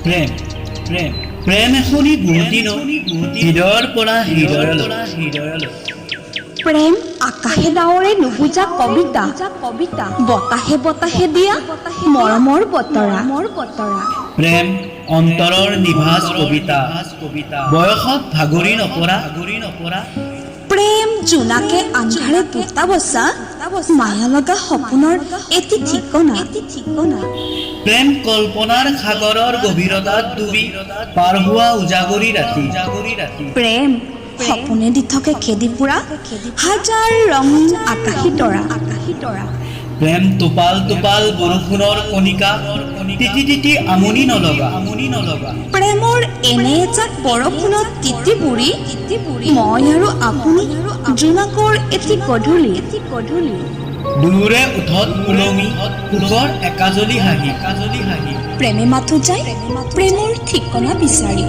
প্ৰেম প্ৰেম প্ৰেম এখনি গুৰুতি হৃদয়ৰ পৰা হৃদয়লৈ প্ৰেম আকাশে ডাৱৰে নুবুজা কবিতা বতাহে বতাহে দিয়া মৰমৰ বতৰা প্ৰেম অন্তৰৰ নিভাজ কবিতা বয়সত ভাগৰি নপৰা প্ৰেম জোনাকে আন্ধাৰে পোতা বচা মায়া লগা সপোনৰ এটি ঠিকনা প্ৰেম কল্পনাৰ সাগৰৰ গভীৰতাত ডুবি পাৰ হোৱা উজাগৰি ৰাতি প্ৰেম সপোনে দি থাকে খেদি ফুৰা হাজাৰ ৰঙীন আকাশী তৰা প্ৰেম টোপাল টোপাল বৰষুণৰ কণিকা তিতি তিতি আমনি নলগা প্ৰেমৰ এনে এজাক বৰষুণত তিতি বুৰি মই আৰু আপুনি জোনাকৰ এটি গধূলি দুয়োৰে উঠত ওলমি সুখৰ একাজলি হাঁহি প্ৰেমে মাথো যায় প্ৰেমৰ ঠিকনা বিচাৰি